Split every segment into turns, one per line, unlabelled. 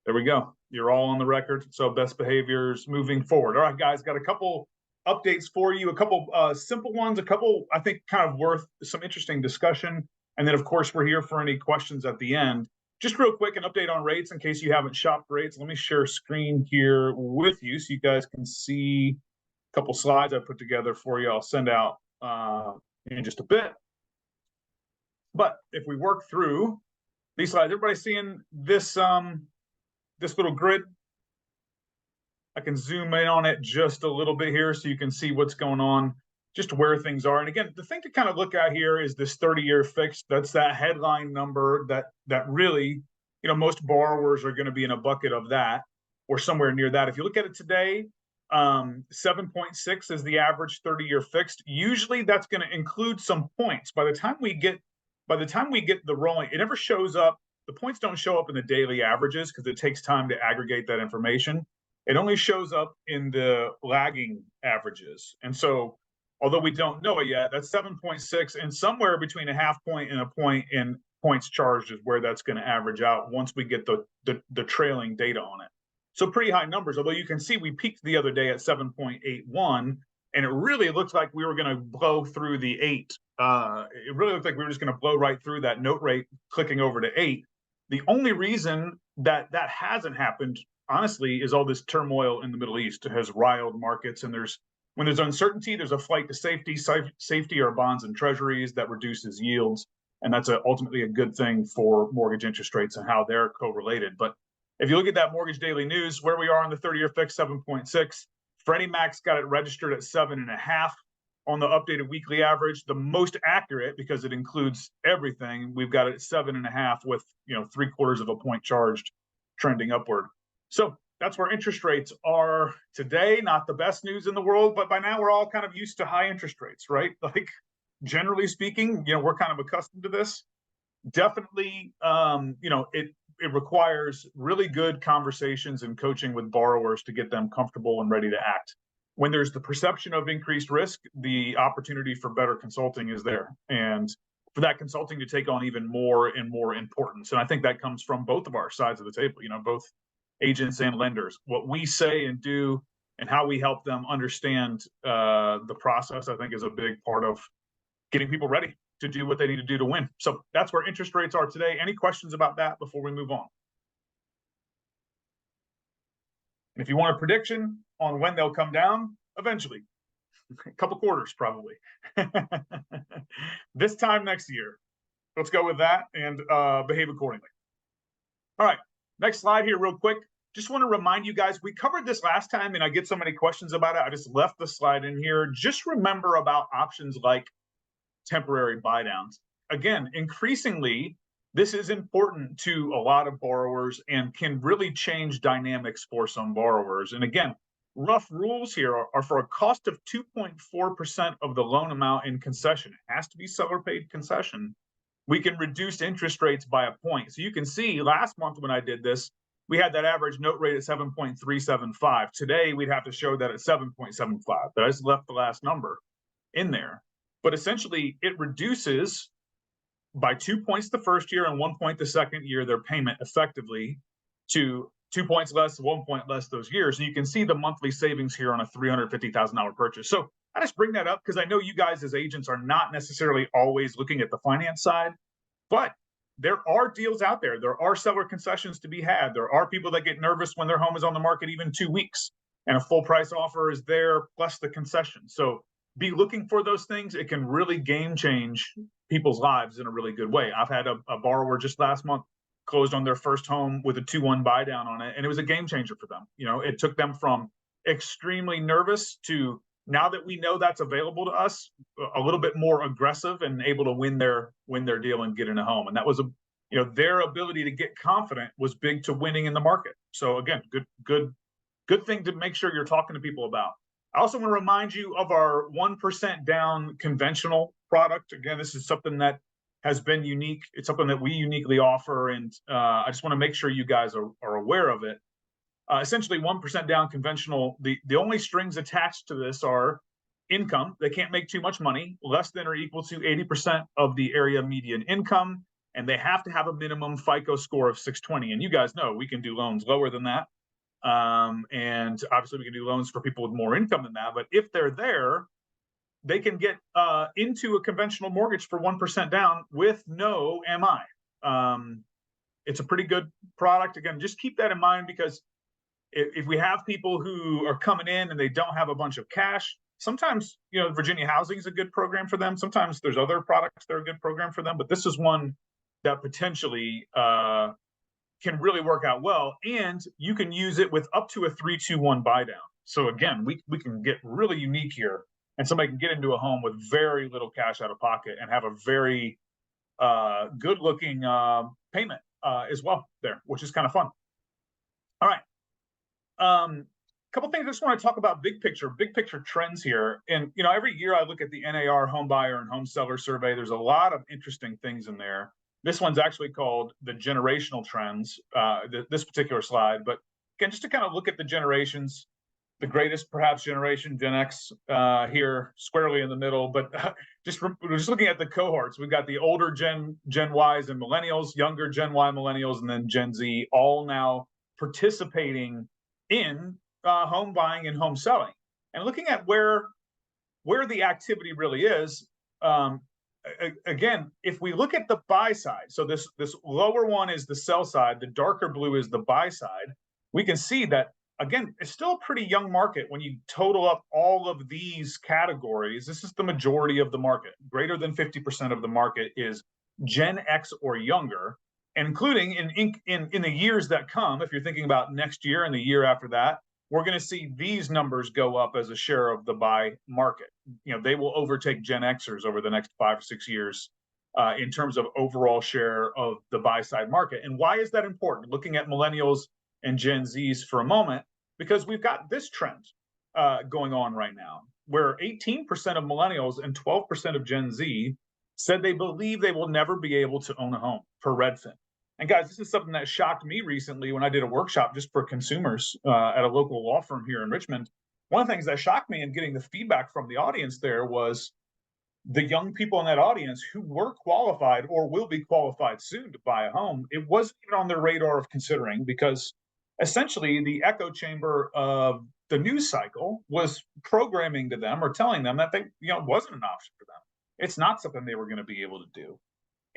There we go. You're all on the record. So best behaviors moving forward. All right, guys, got a couple updates for you, a couple simple ones, a couple, I think, kind of worth some interesting discussion. And then, of course, we're here for any questions at the end. Just real quick, an update on rates in case you haven't shopped rates. Let me share screen here with you so you guys can see a couple slides I put together for you. I'll send out in just a bit. But if we work through these slides, everybody seeing this this little grid? I can zoom in on it just a little bit here so you can see what's going on, just where things are. And again, the thing to kind of look at here is this 30-year fixed. That's that headline number that really, most borrowers are going to be in a bucket of that or somewhere near that. If you look at it today, 7.6 is the average 30-year fixed. Usually that's going to include some points. By the time we get the rolling, it never shows up. The points don't show up in the daily averages because it takes time to aggregate that information. It only shows up in the lagging averages. And so, although we don't know it yet, that's 7.6, and somewhere between a half point and a point in points charged is where that's going to average out once we get the trailing data on it. So pretty high numbers, although you can see we peaked the other day at 7.81, and it really looked like we were going to blow through the 8. It really looked like we were just going to blow right through that note rate, clicking over to 8. The only reason that hasn't happened, honestly, is all this turmoil in the Middle East has riled markets. And when there's uncertainty, there's a flight to safety. Safety are bonds and treasuries that reduces yields. And that's ultimately a good thing for mortgage interest rates and how they're correlated. But if you look at that mortgage daily news, where we are on the 30-year fixed, 7.6, Freddie Mac's got it registered at 7.5 on the updated weekly average. The most accurate, because it includes everything, we've got it at 7.5 with 3/4 of a point charged, trending upward. So that's where interest rates are today. Not the best news in the world, but by now we're all kind of used to high interest rates, right? Like, generally speaking, we're kind of accustomed to this. Definitely, it requires really good conversations and coaching with borrowers to get them comfortable and ready to act. When there's the perception of increased risk, the opportunity for better consulting is there, and for that consulting to take on even more and more importance. And I think that comes from both of our sides of the table, both agents and lenders. What we say and do and how we help them understand the process, I think, is a big part of getting people ready to do what they need to do to win. So that's where interest rates are today. Any questions about that before we move on? And if you want a prediction on when they'll come down, eventually, a couple quarters probably. This time next year. Let's go with that and behave accordingly. All right, next slide here real quick. Just want to remind you guys, we covered this last time and I get so many questions about it. I just left the slide in here. Just remember about options like temporary buy downs. Again, increasingly, this is important to a lot of borrowers and can really change dynamics for some borrowers. And again, rough rules here are for a cost of 2.4% of the loan amount in concession. It has to be seller paid concession. We can reduce interest rates by a point. So you can see last month when I did this, we had that average note rate at 7.375. Today, we'd have to show that at 7.75. But I just left the last number in there. But essentially, it reduces by 2 points the first year and 1 point the second year their payment effectively to 2 points less, 1 point less those years. And you can see the monthly savings here on a $350,000 purchase. So I just bring that up because I know you guys as agents are not necessarily always looking at the finance side, but there are deals out there. There are seller concessions to be had. There are people that get nervous when their home is on the market even 2 weeks and a full price offer is there plus the concession. So be looking for those things. It can really game change people's lives in a really good way. I've had a borrower just last month closed on their first home with a 2-1 buy down on it, and it was a game changer for them. It took them from extremely nervous to, now that we know that's available to us, a little bit more aggressive and able to win their deal and get in a home. And that was their ability to get confident was big to winning in the market. So again, good thing to make sure you're talking to people about. I also want to remind you of our 1% down conventional product. Again, this is something that has been unique. It's something that we uniquely offer, and I just want to make sure you guys are aware of it. Essentially, 1% down conventional, the only strings attached to this are income. They can't make too much money, less than or equal to 80% of the area median income. and they have to have a minimum FICO score of 620. And you guys know we can do loans lower than that. And obviously we can do loans for people with more income than that. But if they're there, they can get into a conventional mortgage for 1% down with no MI. It's a pretty good product. Again, just keep that in mind, because if we have people who are coming in and they don't have a bunch of cash, sometimes, Virginia Housing is a good program for them. Sometimes there's other products that are a good program for them, but this is one that potentially can really work out well. And you can use it with up to a 3-2-1 buy down. So again, we can get really unique here, and somebody can get into a home with very little cash out of pocket and have a very good looking payment as well there, which is kind of fun. All right. Couple things I just want to talk about big picture trends here. And, every year I look at the NAR home buyer and home seller survey. There's a lot of interesting things in there. This one's actually called the generational trends, this particular slide. But again, just to kind of look at the generations, the greatest perhaps generation, Gen X, here squarely in the middle. But just looking at the cohorts, we've got the older Gen Ys and millennials, younger Gen Y millennials, and then Gen Z, all now participating in home buying and home selling. And looking at where the activity really is, again, if we look at the buy side, so this lower one is the sell side, the darker blue is the buy side, we can see that, again, it's still a pretty young market when you total up all of these categories. This is the majority of the market. Greater than 50% of the market is Gen X or younger, including in the years that come. If you're thinking about next year and the year after that, we're going to see these numbers go up as a share of the buy market. They will overtake Gen Xers over the next 5 or 6 years in terms of overall share of the buy side market. And why is that important? Looking at millennials and Gen Zs for a moment, because we've got this trend going on right now, where 18% of millennials and 12% of Gen Z said they believe they will never be able to own a home per Redfin. And guys, this is something that shocked me recently when I did a workshop just for consumers at a local law firm here in Richmond. One of the things that shocked me in getting the feedback from the audience there was the young people in that audience who were qualified or will be qualified soon to buy a home. It wasn't even on their radar of considering, because essentially the echo chamber of the news cycle was programming to them or telling them that wasn't an option for them. It's not something they were going to be able to do.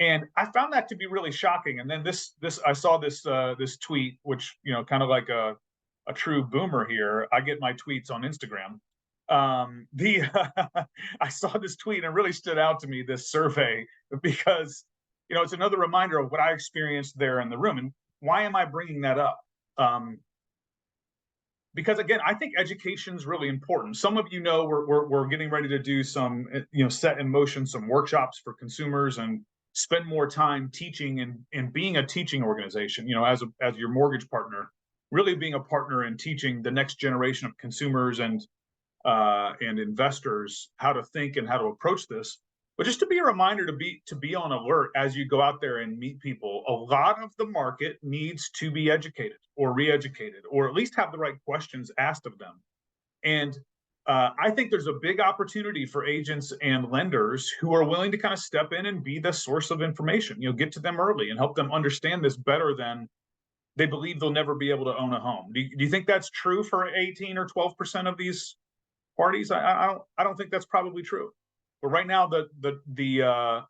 And I found that to be really shocking. And then I saw this tweet, which, kind of like a true boomer here. I get my tweets on Instagram. I saw this tweet and it really stood out to me, this survey, because, it's another reminder of what I experienced there in the room. And why am I bringing that up? Because again, I think education is really important. Some of we're getting ready to do some, set in motion some workshops for consumers and spend more time teaching and being a teaching organization, as your mortgage partner, really being a partner in teaching the next generation of consumers and investors how to think and how to approach this. But just to be a reminder to be on alert as you go out there and meet people. A lot of the market needs to be educated or re-educated, or at least have the right questions asked of them. And I think there's a big opportunity for agents and lenders who are willing to kind of step in and be the source of information, get to them early and help them understand this better than they believe they'll never be able to own a home. Do you think that's true for 18 or 12% of these parties? I don't think that's probably true. But right now, the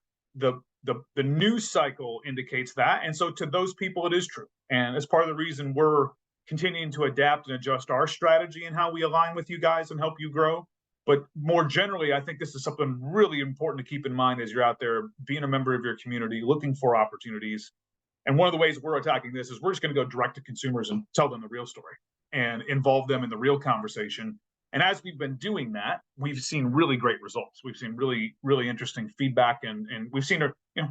news cycle indicates that, and so to those people, it is true. And it's part of the reason we're continuing to adapt and adjust our strategy and how we align with you guys and help you grow. But more generally, I think this is something really important to keep in mind as you're out there being a member of your community, looking for opportunities. And one of the ways we're attacking this is we're just going to go direct to consumers and tell them the real story and involve them in the real conversation. And as we've been doing that, we've seen really great results. We've seen really, really interesting feedback, and we've seen,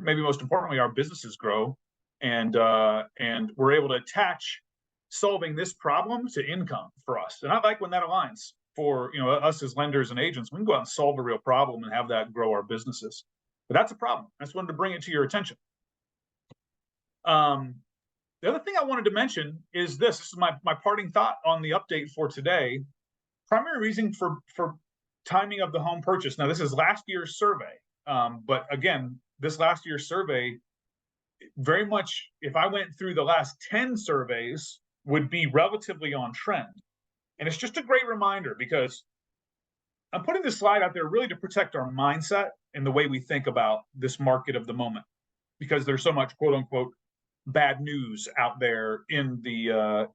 maybe most importantly, our businesses grow, and we're able to attach solving this problem to income for us. And I like when that aligns for us as lenders and agents. We can go out and solve a real problem and have that grow our businesses. But that's a problem. I just wanted to bring it to your attention. The other thing I wanted to mention is this is my parting thought on the update for today. Primary reason for timing of the home purchase. Now, this is last year's survey, but again, this last year's survey very much, if I went through the last 10 surveys, would be relatively on trend. And it's just a great reminder, because I'm putting this slide out there really to protect our mindset and the way we think about this market of the moment, because there's so much quote unquote bad news out there in the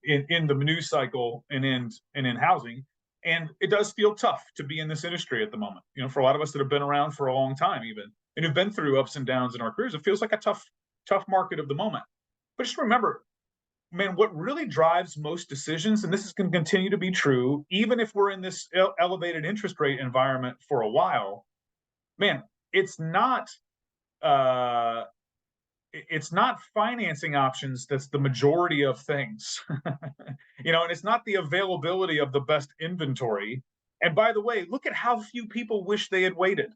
news cycle and in housing. And it does feel tough to be in this industry at the moment. You know, for a lot of us that have been around for a long time, even, and have been through ups and downs in our careers, it feels like a tough market of the moment. But just remember, man, what really drives most decisions, and this is going to continue to be true, even if we're in this elevated interest rate environment for a while, man, it's not financing options that's the majority of things. You know, and it's not the availability of the best inventory. And by the way, look at how few people wish they had waited.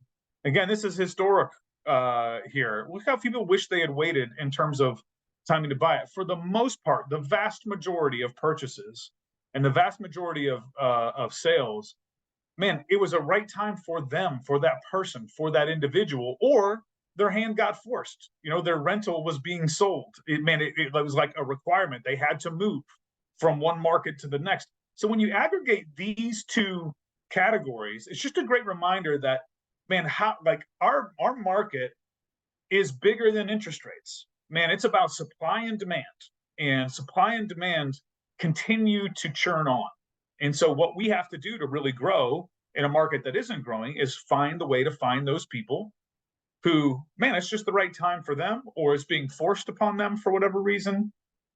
Again, this is historic here. Look how few people wish they had waited in terms of timing to buy it. For the most part, the vast majority of purchases and the vast majority of sales, man, it was a right time for them, for that person, for that individual, or their hand got forced. You know, their rental was being sold. It was like a requirement. They had to move from one market to the next. So when you aggregate these two categories, it's just a great reminder that, man, how like our market is bigger than interest rates. Man, it's about supply and demand, and supply and demand continue to churn on. And so what we have to do to really grow in a market that isn't growing is find the way to find those people who, man, it's just the right time for them, or it's being forced upon them for whatever reason.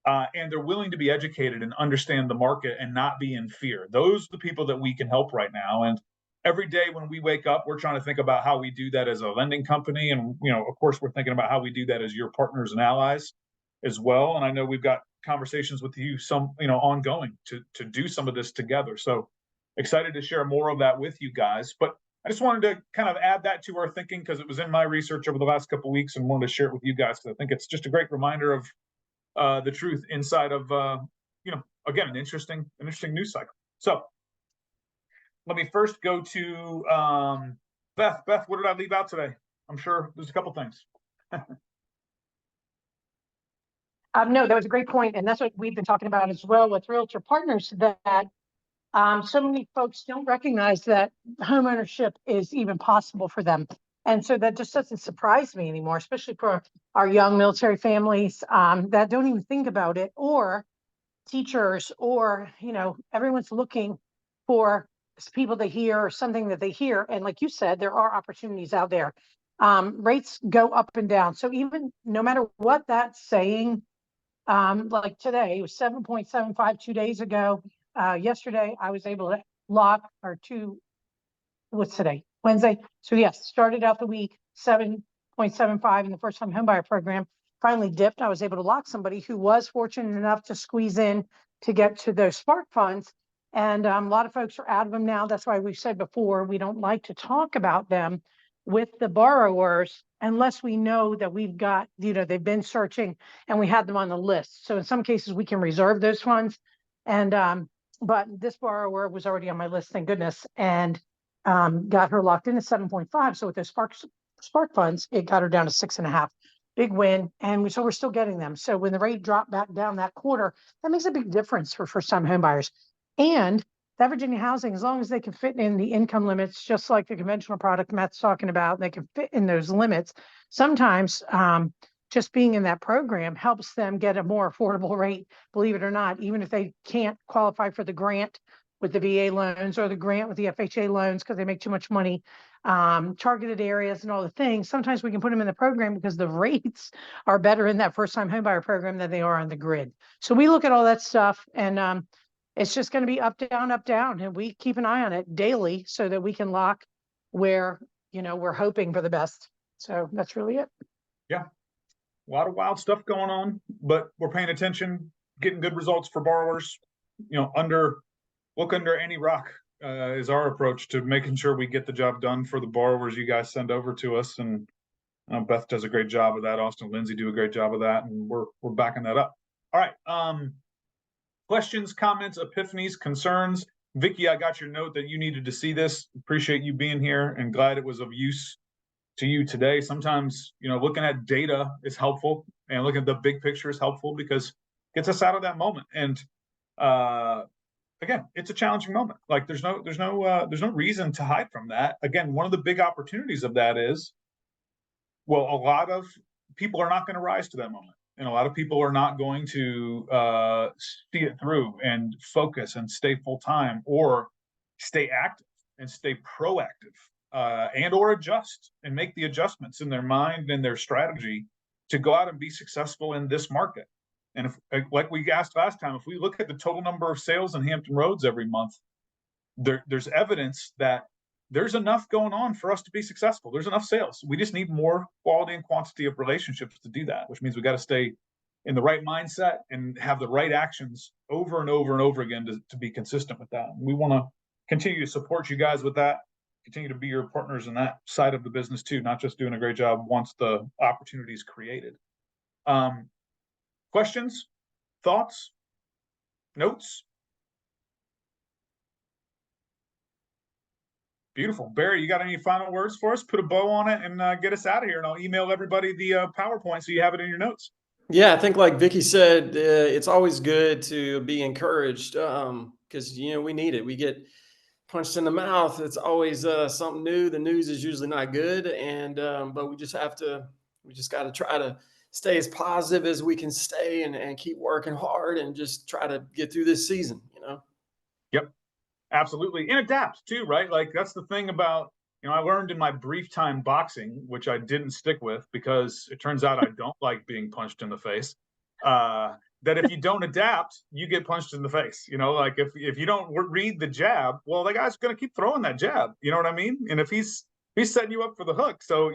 And they're willing to be educated and understand the market and not be in fear. Those are the people that we can help right now. And every day when we wake up, we're trying to think about how we do that as a lending company. And, you know, of course, we're thinking about how we do that as your partners and allies as well. And I know we've got conversations with you, some, you know, ongoing to do some of this together. So excited to share more of that with you guys. But I just wanted to kind of add that to our thinking, because it was in my research over the last couple of weeks, and wanted to share it with you guys, because I think it's just a great reminder of the truth inside of, you know, again, an interesting news cycle. So let me first go to Beth. Beth, what did I leave out today? I'm sure there's a couple things.
No, that was a great point, and that's what we've been talking about as well with Realtor Partners, that so many folks don't recognize that homeownership is even possible for them. And so that just doesn't surprise me anymore, especially for our young military families that don't even think about it, or teachers, or, you know, everyone's looking for people to hear or something that they hear. And like you said, there are opportunities out there. Rates go up and down. So even no matter what that's saying, like today, it was 7.75 2 days ago. Yesterday, I was able to lock, or what's today? Wednesday. So yes, started out the week 7.75 in the first time homebuyer program. Finally dipped. I was able to lock somebody who was fortunate enough to squeeze in to get to those spark funds. And a lot of folks are out of them now. That's why we've said before, we don't like to talk about them with the borrowers unless we know that we've got, you know, they've been searching and we had them on the list. So in some cases we can reserve those funds. And but this borrower was already on my list, thank goodness, and got her locked in at 7.5. So with those spark funds, it got her down to 6.5. Big win. And so we're still getting them. So when the rate dropped back down that quarter, that makes a big difference for first-time home buyers. And that Virginia housing, as long as they can fit in the income limits, just like the conventional product Matt's talking about, they can fit in those limits. Sometimes just being in that program helps them get a more affordable rate, believe it or not, even if they can't qualify for the grant with the VA loans or the grant with the FHA loans because they make too much money, targeted areas and all the things. Sometimes we can put them in the program because the rates are better in that first-time homebuyer program than they are on the grid. So we look at all that stuff, and it's just going to be up, down, and we keep an eye on it daily so that we can lock where, you know, we're hoping for the best. So that's really it.
Yeah. A lot of wild stuff going on, but we're paying attention, getting good results for borrowers. You know, look under any rock is our approach to making sure we get the job done for the borrowers you guys send over to us. And Beth does a great job of that. Austin and Lindsay do a great job of that, and we're backing that up. All right. Questions, comments, epiphanies, concerns. Vicki, I got your note that you needed to see this. Appreciate you being here and glad it was of use to you today. Sometimes, you know, looking at data is helpful. and looking at the big picture is helpful because it gets us out of that moment. And again, it's a challenging moment. Like there's no reason to hide from that. Again, one of the big opportunities of that is, well, a lot of people are not going to rise to that moment, and a lot of people are not going to see it through and focus and stay full time or stay active and stay proactive, and or adjust and make the adjustments in their mind and their strategy to go out and be successful in this market. And if, like we asked last time, if we look at the total number of sales in Hampton Roads every month, there's evidence that there's enough going on for us to be successful. There's enough sales. We just need more quality and quantity of relationships to do that, which means we got to stay in the right mindset and have the right actions over and over and over again to be consistent with that. We want to continue to support you guys with that, continue to be your partners in that side of the business too, not just doing a great job once the opportunity is created. Questions, thoughts, notes? Beautiful. Barry, you got any final words for us? Put a bow on it and get us out of here, and I'll email everybody the PowerPoint so you have it in your notes.
Yeah, I think like Vicky said, it's always good to be encouraged because, we need it. We get punched in the mouth. It's always something new. The news is usually not good. And but we just got to try to stay as positive as we can stay and keep working hard and just try to get through this season,
Yep. Absolutely. And adapt too, right? Like that's the thing about, I learned in my brief time boxing, which I didn't stick with because it turns out I don't like being punched in the face, that if you don't adapt, you get punched in the face. Like if you don't read the jab, well, the guy's going to keep throwing that jab. You know what I mean? And if he's setting you up for the hook. So,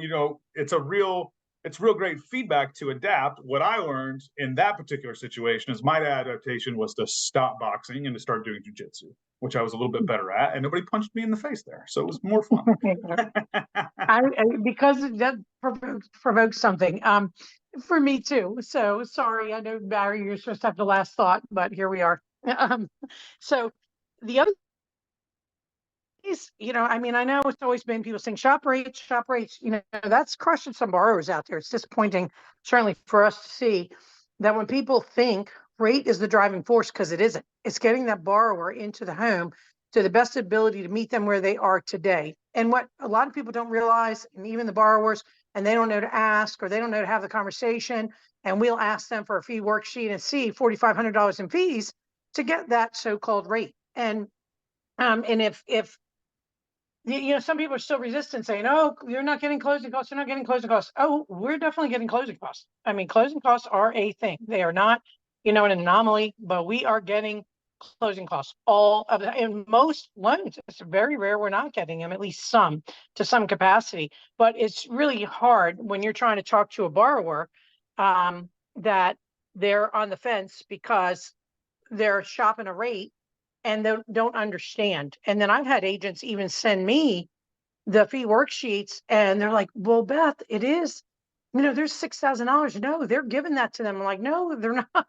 it's real great feedback to adapt. What I learned in that particular situation is my adaptation was to stop boxing and to start doing jujitsu, which I was a little bit better at, and nobody punched me in the face there. So it was more fun.
Because that provokes something for me too. So sorry, I know Barry, you're supposed to have the last thought, but here we are. So the other is, I know it's always been people saying shop rates, that's crushing some borrowers out there. It's disappointing, certainly for us to see that when people think rate is the driving force, because it isn't. It's getting that borrower into the home to the best ability to meet them where they are today. And what a lot of people don't realize, and even the borrowers, and they don't know to ask or they don't know to have the conversation, and we'll ask them for a fee worksheet and see $4,500 in fees to get that so-called rate. And if some people are still resistant, saying, "Oh, you're not getting closing costs. You're not getting closing costs." Oh, we're definitely getting closing costs. I mean, closing costs are a thing. They are not, an anomaly, but we are getting closing costs. All of the, in most loans, it's very rare we're not getting them, at least some, to some capacity. But it's really hard when you're trying to talk to a borrower that they're on the fence because they're shopping a rate and they don't understand. And then I've had agents even send me the fee worksheets and they're like, "Well, Beth, it is, there's $6,000. No, they're giving that to them." I'm like, "No, they're not."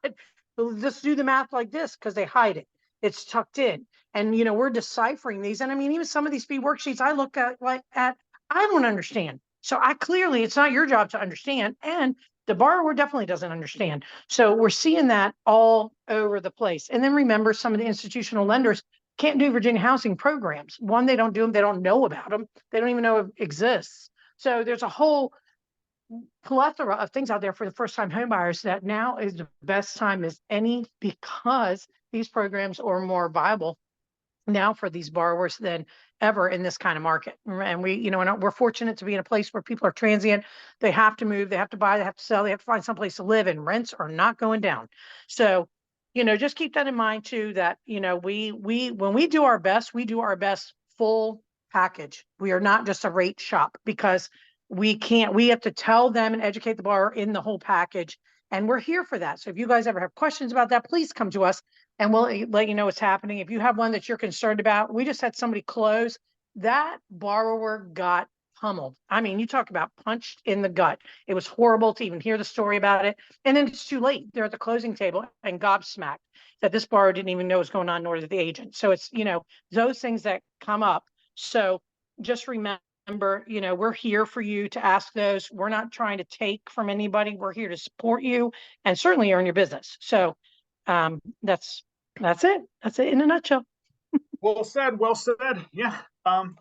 Just do the math like this, because they hide it. It's tucked in. And, we're deciphering these. And I mean, even some of these fee worksheets I look at, I don't understand. So it's not your job to understand. And the borrower definitely doesn't understand. So we're seeing that all over the place. And then remember, some of the institutional lenders can't do Virginia housing programs. One, they don't do them. They don't know about them. They don't even know it exists. So there's a whole plethora of things out there for the first-time homebuyers that now is the best time as any, because these programs are more viable now for these borrowers than ever in this kind of market. And we're fortunate to be in a place where people are transient. They have to move, they have to buy, they have to sell, they have to find someplace to live, and rents are not going down. So, just keep that in mind too, that, we when we do our best, we do our best full package. We are not just a rate shop, because we have to tell them and educate the borrower in the whole package. And we're here for that. So if you guys ever have questions about that, please come to us and we'll let you know what's happening. If you have one that you're concerned about, we just had somebody close. That borrower got pummeled. I mean, you talk about punched in the gut. It was horrible to even hear the story about it. And then it's too late. They're at the closing table and gobsmacked that this borrower didn't even know what was going on, nor did the agent. So it's, those things that come up. So just remember remember, we're here for you to ask those. We're not trying to take from anybody. We're here to support you and certainly earn your business. So that's it. That's it in a nutshell.
Well said. Well said. Yeah.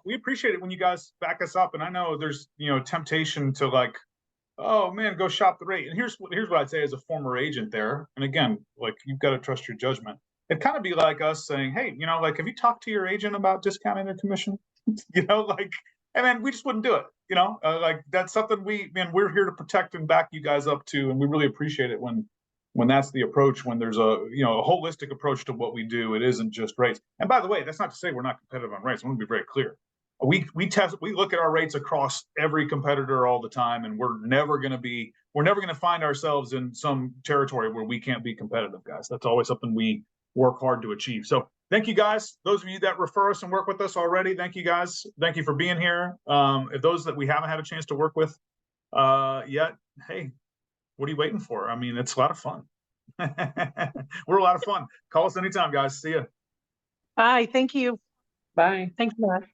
We appreciate it when you guys back us up. And I know there's, temptation to like, oh man, go shop the rate. And here's what I'd say as a former agent there. And again, like you've got to trust your judgment. It'd kind of be like us saying, hey, like, have you talked to your agent about discounting their commission? Like, and then we just wouldn't do it. Like that's something we're here to protect and back you guys up to. And we really appreciate it when that's the approach, when there's a holistic approach to what we do. It isn't just rates. And by the way, that's not to say we're not competitive on rates. I want to be very clear. We look at our rates across every competitor all the time, and we're never going to find ourselves in some territory where we can't be competitive, guys. That's always something we work hard to achieve. So thank you guys. Those of you that refer us and work with us already, thank you guys. Thank you for being here. If those that we haven't had a chance to work with yet, hey, what are you waiting for? I mean, it's a lot of fun. We're a lot of fun. Call us anytime, guys. See ya.
Bye. Thank you.
Bye.
Thanks, Matt.